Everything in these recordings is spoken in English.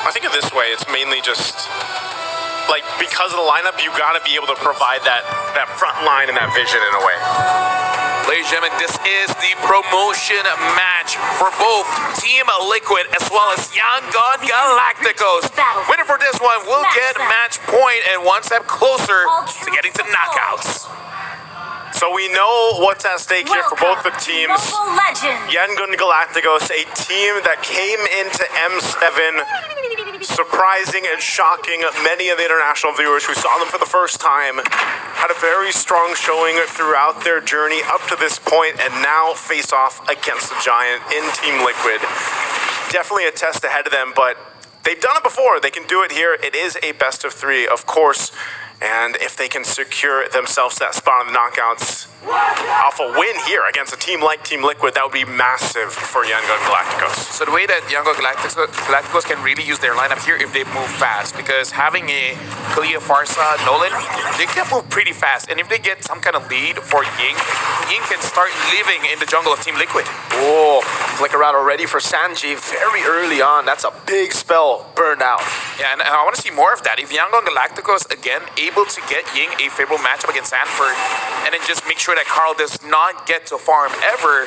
I think of this way, it's mainly just, like, because of the lineup, you got to be able to provide that front line and that vision in a way. Ladies and gentlemen, this is the promotion match for both Team Liquid as well as Yangon Galacticos. Winner for this one will get match point and one step closer to getting to knockouts. So we know what's at stake here for both the teams. Yangon Galacticos, a team that came into M7 surprising and shocking many of the international viewers who saw them for the first time. Had a very strong showing throughout their journey up to this point, and now face off against the Giant in Team Liquid. Definitely a test ahead of them, but they've done it before. They can do it here. It is a best of 3, of course. And if they can secure themselves that spot in the knockouts off a win here against a team like Team Liquid, that would be massive for Yangon Galacticos. So the way that Yangon Galacticos can really use their lineup here if they move fast, because having a Tlph, Farsa, Nolan, they can move pretty fast. And if they get some kind of lead for Ying, Ying can start living in the jungle of Team Liquid. Oh, flicker out already for Sanji very early on. That's a big spell burned out. Yeah, and I want to see more of that. If Yangon Galacticos, again, able to get Ying a favorable matchup against Sanford, and then just make sure that Carl does not get to farm ever,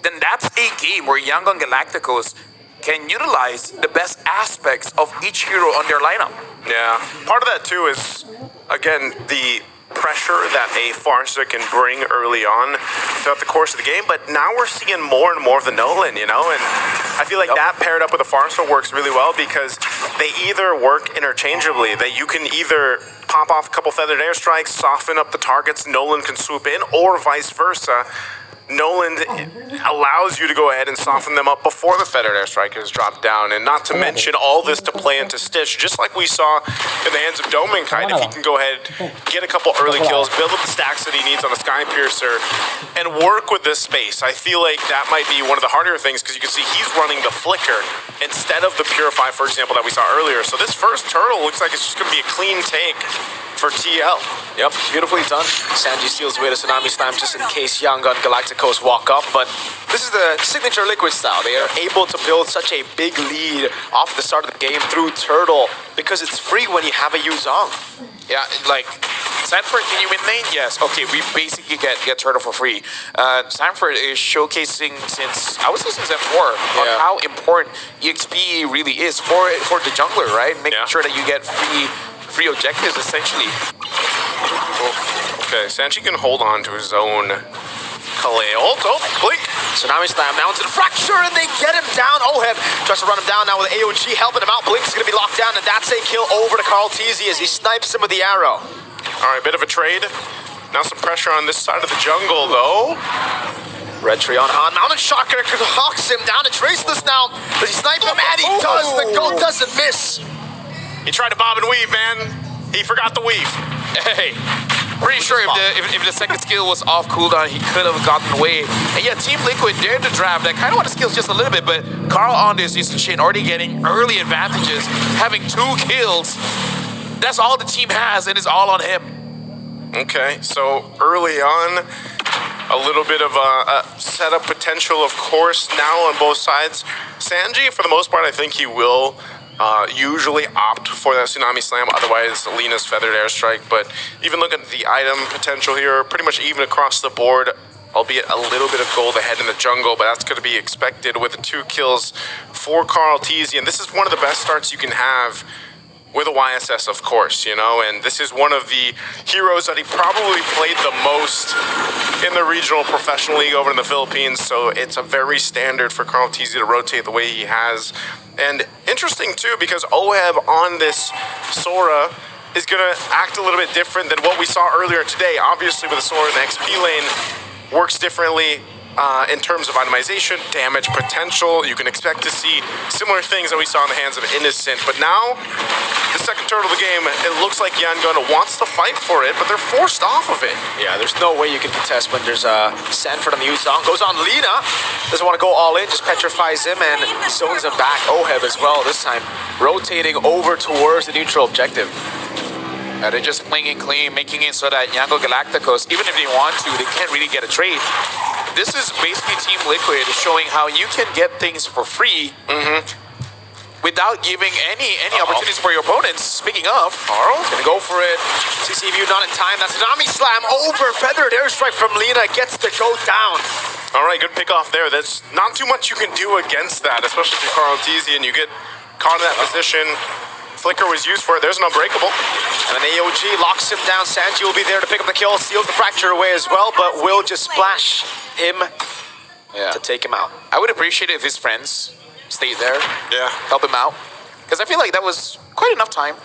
then that's a game where Yangon Galacticos can utilize the best aspects of each hero on their lineup. Yeah, part of that too is, again, the pressure that a Farsa can bring early on throughout the course of the game, but now we're seeing more and more of the Nolan, you know, and I feel like that paired up with the Farsa works really well because they either work interchangeably, that you can either pop off a couple feathered airstrikes, soften up the targets, Nolan can swoop in, or vice versa. Nolan allows you to go ahead and soften them up before the feathered airstrikers drop down, and not to mention all this to play into Stitch, just like we saw in the hands of Dominkite. If he can go ahead, get a couple early kills, build up the stacks that he needs on the Sky Piercer, and work with this space. I feel like that might be one of the harder things, because you can see he's running the Flicker instead of the Purify, for example, that we saw earlier. So this first turtle looks like it's just going to be a clean take for TL. Yep, beautifully done. Sanji steals away the Tsunami Slam just in case Yangon Galacticos walk up, but this is the signature Liquid style. They are able to build such a big lead off the start of the game through Turtle because it's free when you have a Yuzong. Yeah, like, Sanford, can you win lane? Yes. Okay, we basically get Turtle for free. Sanford is showcasing since, I would say since M4, on how important EXP really is for the jungler, right? Making sure that you get free objectives, essentially. Okay, Sanji can hold on to his own ult. Oh, blink. Tsunami Slam now into the Fracture, and they get him down. Oheb tries to run him down now with AOG helping him out. Blink's going to be locked down, and that's a kill over to Carl Tlph as he snipes him with the arrow. All right, bit of a trade. Now some pressure on this side of the jungle, though. Red tree on Mountain Shocker hawks him down to Traceless now. Does he snipe him? And he does. The goat doesn't miss. He tried to bob and weave, man. He forgot the weave. Hey, pretty sure if the second skill was off cooldown, he could have gotten away. And yeah, Team Liquid dared to draft. I kind of want the skills just a little bit, but Carl on this is already getting early advantages, having 2 kills. That's all the team has, and it's all on him. Okay, so early on, a little bit of a setup potential, of course, now on both sides. Sanji, for the most part, I think he will usually opt for that Tsunami Slam, otherwise Alina's Feathered Airstrike. But even looking at the item potential here, pretty much even across the board, albeit a little bit of gold ahead in the jungle, but that's going to be expected with the 2 kills for Carl Tlph. And this is one of the best starts you can have with a YSS, of course, you know, and this is one of the heroes that he probably played the most in the regional professional league over in the Philippines, so it's a very standard for Carl Tlph to rotate the way he has. And interesting, too, because Oheb on this Sora is going to act a little bit different than what we saw earlier today. Obviously, with the Sora in the XP lane, works differently in terms of itemization, damage potential. You can expect to see similar things that we saw in the hands of Innocent. But now, the second turtle of the game, it looks like Yangon wants to fight for it, but they're forced off of it. Yeah, there's no way you can contest when there's Sanford on the Yuzong. Goes on Lina. Doesn't want to go all in, just petrifies him and zones him back. Oheb as well, this time rotating over towards the neutral objective. They're just playing it clean, making it so that Yangon Galacticos, even if they want to, they can't really get a trade. This is basically Team Liquid showing how you can get things for free without giving any opportunities for your opponents. Speaking of, Carl Gonna go for it. CCView not in time. That's Tsunami Slam over. Feathered airstrike from Lina gets to go down. All right, good pick off there. There's not too much you can do against that, especially if you're Carl Tlph and you get caught in that position. Flicker was used for it. There's an unbreakable. And an AOG locks him down. Sanji will be there to pick up the kill. Seals the fracture away as well, but will just splash him to take him out. I would appreciate it if his friends stayed there, Yeah. help him out, because I feel like that was quite enough time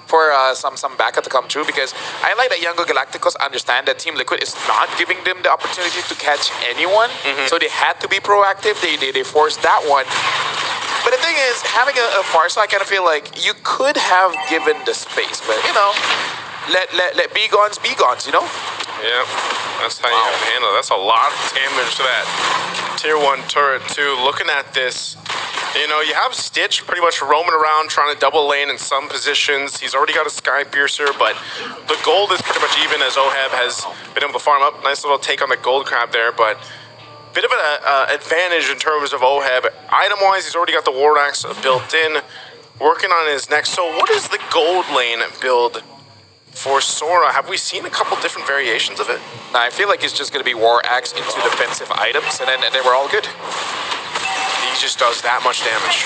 for some backup to come through. Because I like that Yangon Galacticos understand that Team Liquid is not giving them the opportunity to catch anyone, so they had to be proactive. They forced that one. But the thing is, having a Farsa, I kind of feel like you could have given the space, but you know, let B-Gons be Gons, you know? Yeah, that's how you have to handle it. That's a lot of damage to that tier 1 turret too. Looking at this, you know, you have Stitch pretty much roaming around trying to double lane in some positions. He's already got a Sky Piercer, but the gold is pretty much even as Oheb has been able to farm up. Nice little take on the gold crab there, but bit of an advantage in terms of Oheb. Item-wise, he's already got the War Axe built in, working on his next. So what is the gold lane build for Sora? Have we seen a couple different variations of it? Now, I feel like it's just going to be War Axe into defensive items, and then we're all good. He just does that much damage.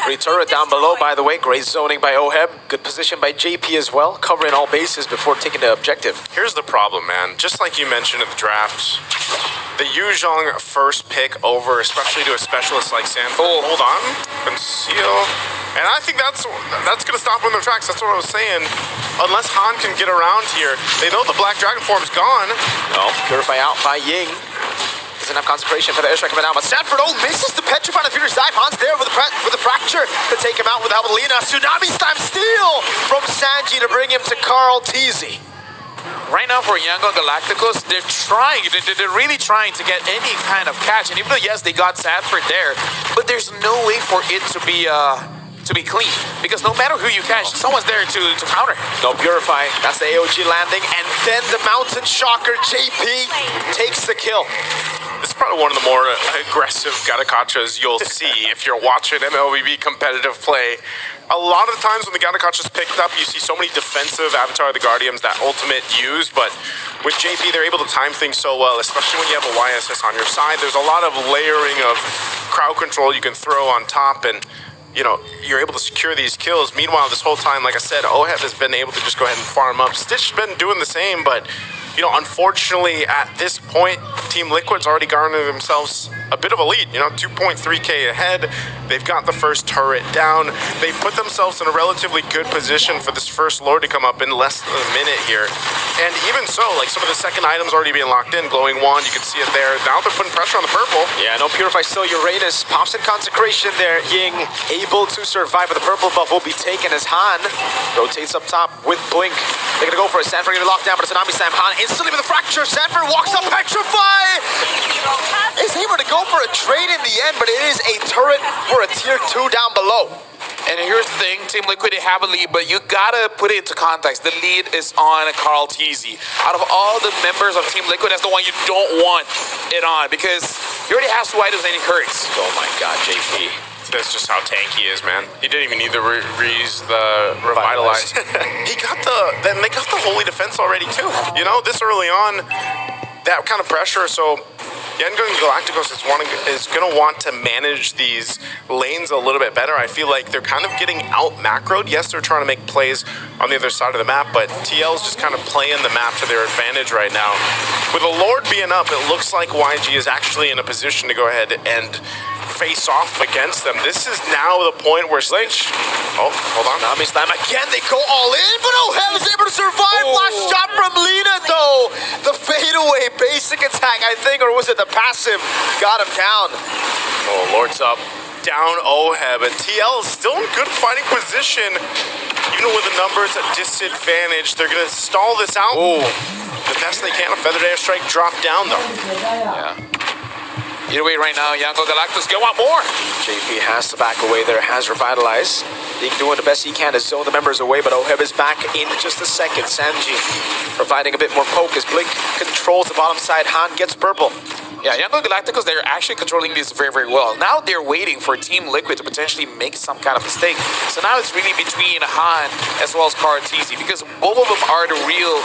Great turret down below, by the way. Great zoning by Oheb. Good position by JP as well, covering all bases before taking the objective. Here's the problem, man. Just like you mentioned at the draft, the Yuzhong first pick over, especially to a specialist like Sanford. Hold on. Conceal. And I think that's going to stop them in their tracks. That's what I was saying. Unless Han can get around here. They know the Black Dragon form's gone. No. Purify out by Ying. Doesn't have consecration for the airstrike coming down, but Sanford misses the petrify on the Peter's dive. Han's there with the fracture to take him out without Lina. Tsunami Slam steal from Sanji to bring him to Carl Tlph. Right now for Yangon Galacticos, they're trying, they're really trying to get any kind of catch. And even though, yes, they got Sanford there, but there's no way for it to be clean. Because no matter who you catch, someone's there to counter. No Purify, that's the AOG landing, and then the Mountain Shocker, JP takes the kill. This is probably one of the more aggressive Gatakachas you'll see if you're watching mlbb competitive play. A lot of the times when the Gatakachas picked up, you see so many defensive Avatar of the Guardians that ultimate used, but with JP, they're able to time things so well, especially when you have a YSS on your side. There's a lot of layering of crowd control you can throw on top, and you know, you're able to secure these kills. Meanwhile, this whole time, like I said, Oheb has been able to just go ahead and farm up. Stitch's been doing the same, but you know, unfortunately, at this point, Team Liquid's already garnered themselves a bit of a lead. You know, 2.3K ahead. They've got the first turret down. They put themselves in a relatively good position for this first lord to come up in less than a minute here. And even so, like some of the second items already being locked in. Glowing Wand, you can see it there. Now they're putting pressure on the purple. Yeah, no Purify still. Uranus pops in consecration there. Ying able to survive, but the purple buff will be taken as Han rotates up top with Blink. They're gonna go for it. Sanford gonna lock down, but it's Tsunami Slam. Han instantly with a fracture. Sanford walks up, petrify. Is able to go for a trade in the end, but it is a turret for a tier 2 down below. And here's the thing, Team Liquid, they have a lead, but you gotta put it into context. The lead is on Carl Tlph. Out of all the members of Team Liquid, that's the one you don't want it on, because he already has 2 items and he hurts. Oh my god, JP. That's just how tanky he is, man. He didn't even need the revitalize. He got then they got the holy defense already too. You know, this early on, that kind of pressure. So Yangon Galacticos is going to want to manage these lanes a little bit better. I feel like they're kind of getting out macroed. Yes, they're trying to make plays on the other side of the map, but TL's just kind of playing the map to their advantage right now. With the Lord being up, it looks like YG is actually in a position to go ahead and face off against them. This is now the point where Slinch... Oh, hold on. Tsunami Slam again. They go all in, but Oheb is able to survive. Last shot from Lina, though. The fadeaway basic attack, I think, or was it the passive? Got him down. Oh, Lord's up. Down Oheb. And TL is still in good fighting position. Even with the numbers at disadvantage, they're going to stall this out. The best they can. A feathered airstrike drop down, though. Yeah. Either way, right now, Yangon Galacticos go want more. JP has to back away there, has revitalized. He's doing the best he can to zone the members away, but Oheb is back in just a second. Sanji providing a bit more poke as Blink controls the bottom side. Han gets purple. Yeah, Yangon Galacticos, they're actually controlling this very, very well. Now they're waiting for Team Liquid to potentially make some kind of mistake. So now it's really between Han as well as Tlph, because both of them are the real,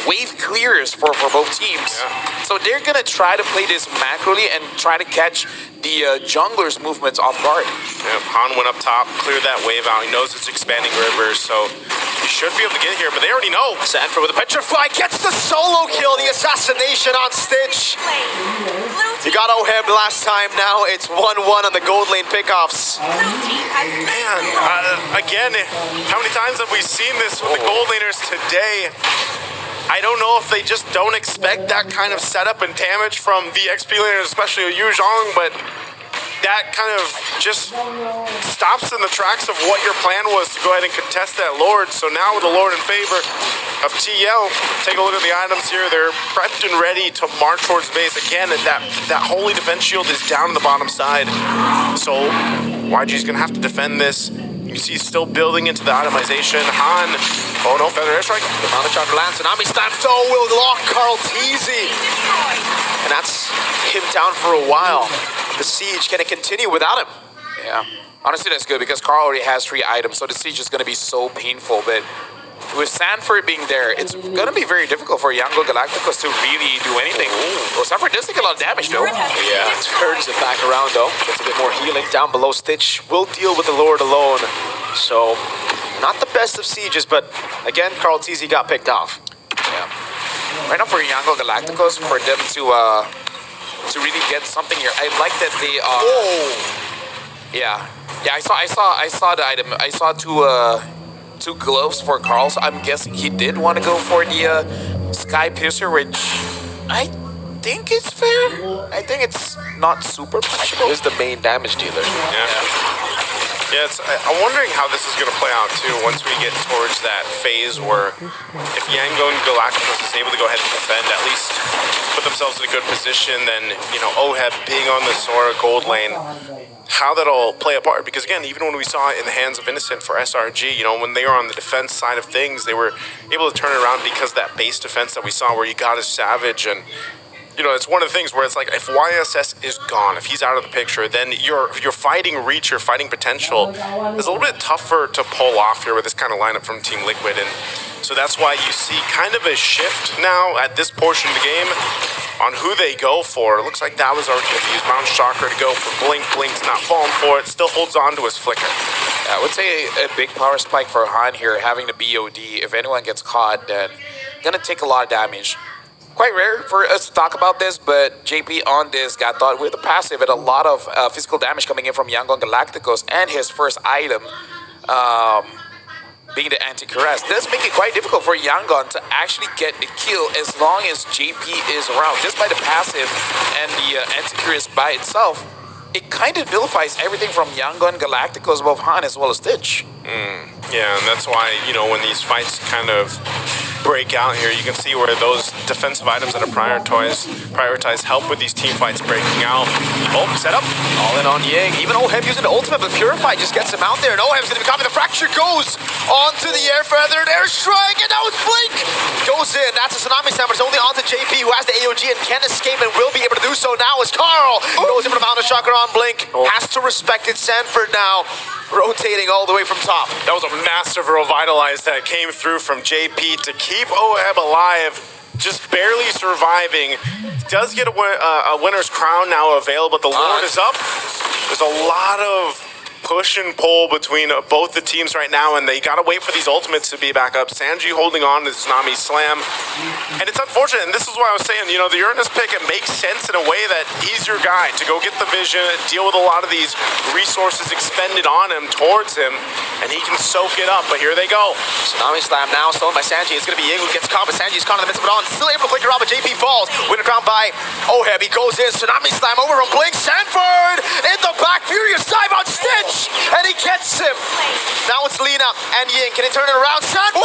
wave clearers for both teams. Yeah. So they're going to try to play this macroly and try to catch the jungler's movements off guard. Yeah, Han went up top, cleared that wave out. He knows it's expanding rivers, so he should be able to get here, but they already know. Sanford with a petrify gets the solo kill, the assassination on Stitch. You got Oheb last time, now it's 1-1 on the gold lane pickoffs. Man, again, how many times have we seen this with the gold laners today? I don't know if they just don't expect that kind of setup and damage from the XP laners, especially Yu Zhong, but that kind of just stops in the tracks of what your plan was to go ahead and contest that Lord. So now with the Lord in favor of TL, take a look at the items here. They're prepped and ready to march towards base. Again, that holy defense shield is down on the bottom side. So YG's gonna have to defend this. You see he's still building into the itemization. Han, oh no, feather airstrike. The Mount of Charter lands, Tsunami Slam, so will lock Tlph. And that's him down for a while. The siege gonna continue without him. Yeah, honestly that's good because Carl already has 3 items, so the siege is going to be so painful. But with Sanford being there, it's going to be very difficult for Yangon Galacticos to really do anything. Well, Sanford does take a lot of damage though. Yeah, turns it back around though. Gets a bit more healing down below. Stitch will deal with the Lord alone. So, not the best of sieges, but again, Tlph got picked off. Yeah. Right now for Yangon Galacticos, for them to really get something here, I like that they are. Yeah, I saw the item. I saw two gloves for Carl, so I'm guessing he did want to go for the Sky Piercer, which I think is fair. I think it's not super punishable. He is the main damage dealer. Yeah, I'm wondering how this is going to play out too once we get towards that phase where if Yangon Galacticos is able to go ahead and defend, at least put themselves in a good position, then, Oheb being on the Sora gold lane, how that'll play a part. Because again, even when we saw it in the hands of Innocent for SRG, when they were on the defense side of things, they were able to turn it around because that base defense that we saw where you got a Savage. And it's one of the things where it's like if YSS is gone, if he's out of the picture, then your fighting reach, your fighting potential is a little bit tougher to pull off here with this kind of lineup from Team Liquid. And so that's why you see kind of a shift now at this portion of the game on who they go for. It looks like that was already going to use Mount Chakra to go for Blink. Blink's not falling for it, still holds on to his Flicker. I would say a big power spike for Han here, having the BOD. If anyone gets caught, then gonna take a lot of damage. Quite rare for us to talk about this, but JP on this got thought with a passive and a lot of physical damage coming in from Yangon Galacticos, and his first item being the anti-caress does make it quite difficult for Yangon to actually get a kill as long as JP is around. Just by the passive and the anti-caress by itself, it kind of nullifies everything from Yangon Galacticos above Han as well as Stitch. Yeah, and that's why, when these fights kind of break out here, you can see where those defensive items that are prioritized help with these team fights breaking out. Oh, set up. All in on Ying. Even Oheb using the ultimate, but Purify just gets him out there. And Oheb's going to be copying. The Fracture goes onto the air feathered airstrike, and now it's Blink. Goes in. That's a Tsunami Slam, but it's only onto JP, who has the AOG and can escape and will be able to do so now as Carl goes in for the Mount of Chakra on Blink. Has to respect it. Sanford now rotating all the way from top. That was a massive revitalize that came through from JP to keep Oheb alive, just barely surviving. Does get a winner's crown now available, but the Lord is up. There's a lot of push and pull between both the teams right now, and they gotta wait for these ultimates to be back up. Sanji holding on to the Tsunami Slam, and it's unfortunate, and this is why I was saying, the Uranus pick, it makes sense in a way that he's your guy to go get the vision, deal with a lot of these resources expended on him, towards him, and he can soak it up, but here they go. Tsunami Slam now stolen by Sanji. It's gonna be Ying who gets caught, but Sanji's caught in the midst of it on. Still able to flicker out, but JP falls. Winner crown by Oheb. He goes in. Tsunami Slam over from Blink. Sanford in the back. Furious dive on Stitch, and he gets him. Now it's Lina and Ying. Can he turn it around? Sanford!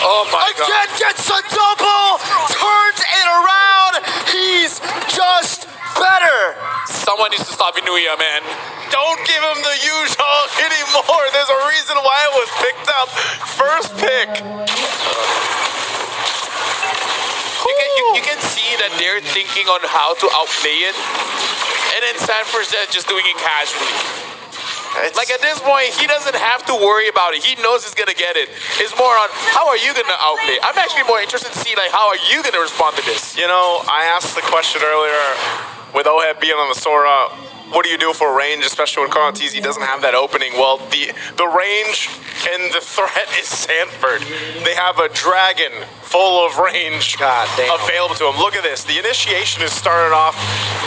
Oh my God. Again gets a double. Turns it around. He's just better. Someone needs to stop Inuya, man. Don't give him the usual anymore. There's a reason why it was picked up. First pick. You can see that they're thinking on how to outplay it, and then Sanford's just doing it casually. Like at this point, he doesn't have to worry about it. He knows he's gonna get it. It's more on how are you gonna outplay. I'm actually more interested to see like how are you gonna respond to this. You know, I asked the question earlier with Oheb being on the Sora. What do you do for range, especially when Carl TZ doesn't have that opening? Well, the range and the threat is Sanford. They have a dragon full of range available to him. Look at this. The initiation is started off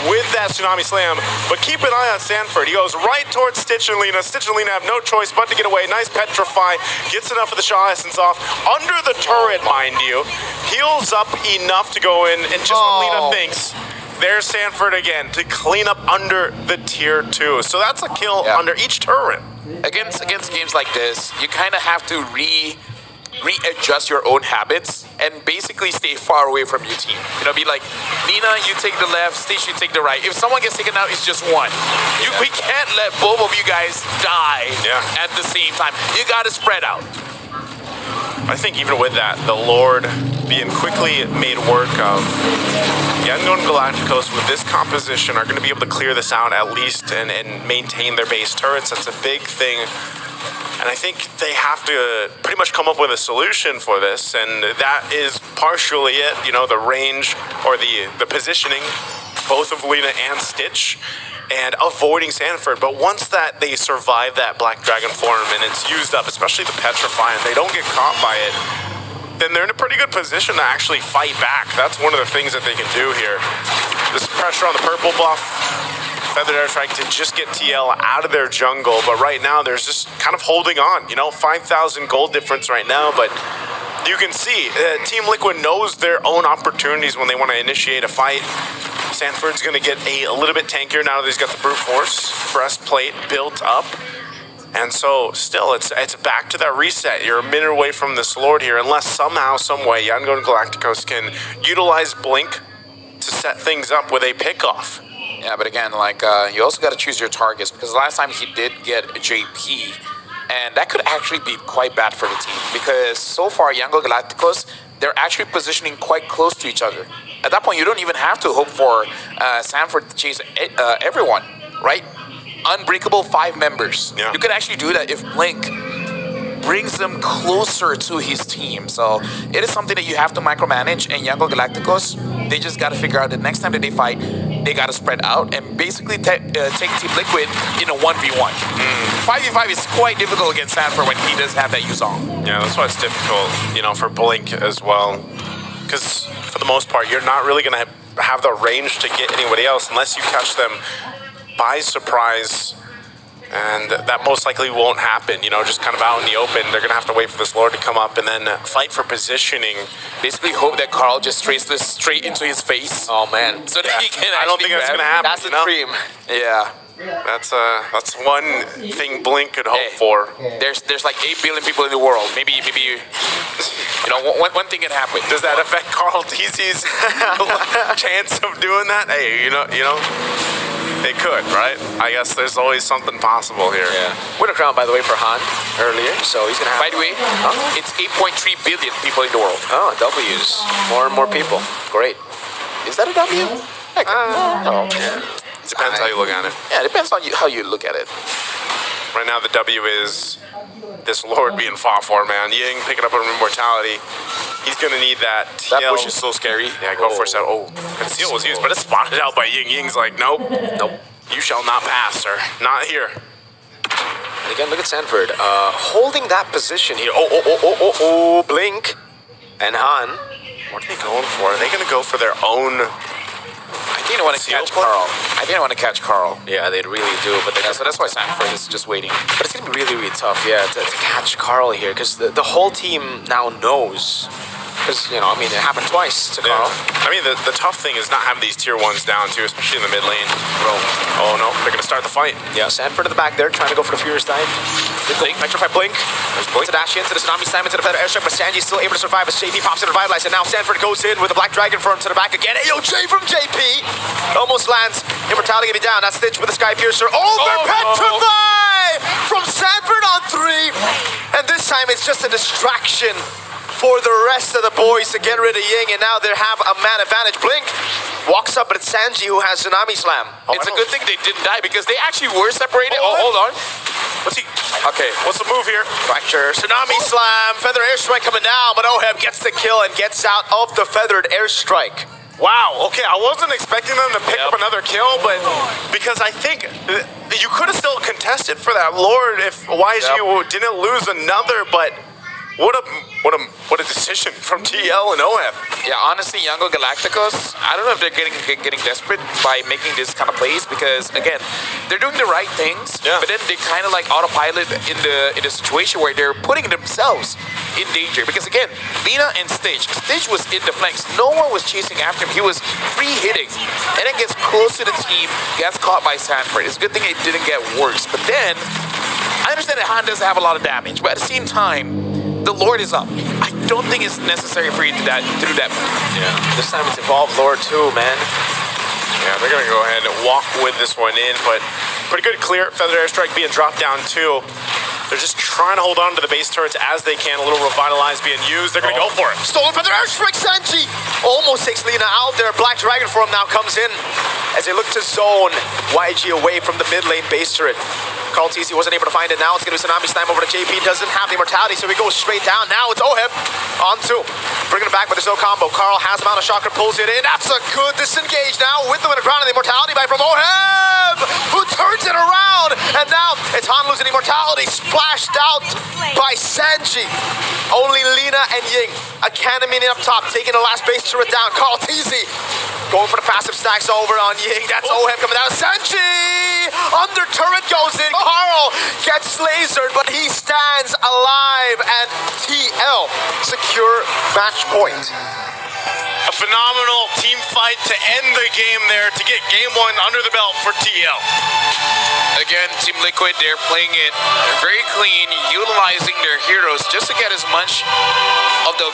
with that Tsunami Slam, but keep an eye on Sanford. He goes right towards Stitch and Lina. Stitch and Lina have no choice but to get away. Nice Petrify. Gets enough of the Shaw Essence off. Under the turret, mind you. Heals up enough to go in, and just when Lina thinks, there's Sanford again to clean up under the tier 2. So that's a kill under each turret. Against games like this, you kind of have to readjust your own habits and basically stay far away from your team. You know, be like, Nina, you take the left, Stitch, you take the right. If someone gets taken out, it's just one. We can't let both of you guys die at the same time. You got to spread out. I think even with that, the Lord being quickly made work of, Yangon Galacticos with this composition are going to be able to clear this out at least and maintain their base turrets. That's a big thing. And I think they have to pretty much come up with a solution for this, and that is partially it. You know, the range or the positioning, both of Lina and Stitch, and avoiding Sanford. But once that they survive that Black Dragon form and it's used up, especially the Petrify, and they don't get caught by it, then they're in a pretty good position to actually fight back. That's one of the things that they can do here. This pressure on the purple buff, Feathered Airstrike to just get TL out of their jungle, but right now they're just kind of holding on. You know, 5,000 gold difference right now, but you can see Team Liquid knows their own opportunities when they want to initiate a fight. Sanford's going to get a little bit tankier now that he's got the brute force breastplate built up. And so, still, it's back to that reset. You're a minute away from this Lord here, unless somehow, some way, Yangon Galacticos can utilize Blink to set things up with a pickoff. Yeah, but again, like, you also got to choose your targets, because last time he did get a JP, and that could actually be quite bad for the team, because so far, Yangon Galacticos, they're actually positioning quite close to each other. At that point, you don't even have to hope for Sanford to chase everyone, right? Unbreakable 5 members. Yeah. You can actually do that if Blink brings them closer to his team. So it is something that you have to micromanage, and Yangon Galacticos, they just got to figure out the next time that they fight, they got to spread out and basically take Team Liquid in a 1v1. 5v5 is quite difficult against Sanford when he does have that Yuzong. Yeah, that's why it's difficult, you know, for Blink as well. Because for the most part, you're not really going to have the range to get anybody else unless you catch them by surprise, and that most likely won't happen. You know, just kind of out in the open. They're going to have to wait for this Lord to come up and then fight for positioning. Basically hope that Carl just traces this straight into his face. Oh, man. So that he can I don't think that's going to happen. That's the dream. Yeah. That's one thing Blink could hope for. There's like 8 billion people in the world. Maybe you know, one thing can happen. Does that affect Carl TZ's chance of doing that? Hey, you know, it could, right? I guess there's always something possible here. Yeah. Winner crown, by the way, for Han earlier, so he's gonna have. By the way, it's 8.3 billion people in the world. Oh, W's. More and more people. Great. Is that a W? Yeah. It depends how you look at it. Yeah, it depends on how you look at it. Right now, the W is this Lord being fought for, man. Ying picking up on Immortality. He's going to need that TL. That push is so scary. Yeah, go for it. Oh, conceal was used, but it's spotted out by Ying. Ying's like, nope. You shall not pass, sir. Not here. And again, look at Sanford. Holding that position here. Oh, Blink. And Han. What are they going for? Are they going to go for their own... I think I want to catch Carl. I think I want to catch Carl. Yeah, they really do. But so that's why Sanford is just waiting. But it's going to be really, really tough, yeah, to catch Carl here. Because the whole team now knows Because, you know, I mean, it happened twice to Carl. I mean, the tough thing is not having these tier 1s down, too, especially in the mid lane. Oh, no, they're going to start the fight. Yeah, Sanford in the back there, trying to go for the Furious Dive. Electrify Blink. There's Blink to dash into the Tsunami Slam into the Feather Airstrike, but Sanji's still able to survive as JP pops in and revitalize, and now Sanford goes in with the Black Dragon Firm to the back again. AOJ from JP! Almost lands. Immortality gonna be down. That's Stitch with the Sky Piercer. Petrify from Sanford on 3. And this time it's just a distraction for the rest of the boys to get rid of Ying, and now they have a man advantage. Blink walks up, but it's Sanji who has Tsunami Slam. It's a good thing they didn't die because they actually were separated. Hold on. What's he? Okay. What's the move here? Fracture, Tsunami Slam, Feather Airstrike coming down, but Oheb gets the kill and gets out of the Feathered Airstrike. Wow, okay, I wasn't expecting them to pick up another kill, but because I think you could have still contested for that Lord if YG didn't lose another, but what a decision from TL and OF. Yeah, honestly, Yangon Galacticos, I don't know if they're getting desperate by making this kind of plays because, again, they're doing the right things, but then they kind of like autopilot in the situation where they're putting themselves in danger. Because, again, Lina and Stitch was in the flanks. No one was chasing after him. He was free hitting. And then gets close to the team, gets caught by Sanford. It's a good thing it didn't get worse. But then, I understand that Han doesn't have a lot of damage, but at the same time, the Lord is up. I don't think it's necessary for you to do that. Yeah. This time it's involved Lord too, man. Yeah, they're going to go ahead and walk with this one in, but pretty good clear. Feather Airstrike being dropped down too. They're just trying to hold on to the base turrets as they can. A little Revitalize being used. They're going to go for it. Stolen Feather Airstrike, Sanji! Almost takes Lina out there. Black Dragon Form now comes in as they look to zone YG away from the mid lane base turret. Carl TC wasn't able to find it. Now it's going to be Tsunami Slam over to JP. Doesn't have the Immortality, so he goes straight down. Now it's Oheb on 2. Bringing it back, but there's no combo. Carl has him out of Shocker, pulls it in. That's a good disengage now with the ground and the Immortality by from Oheb, who turns it around. And now it's Han losing Immortality, splashed out by Sanji. Only Lina and Ying. Academy up top, taking the last base turret down. Carl TZ going for the passive stacks over on Ying. That's Oheb coming down. Sanji! Under turret goes in. Carl gets lasered, but he stands alive, and TL secure match point. A phenomenal team fight to end the game there to get game 1 under the belt for TL. Again, Team Liquid, they're playing it very clean, utilizing their heroes just to get as much of the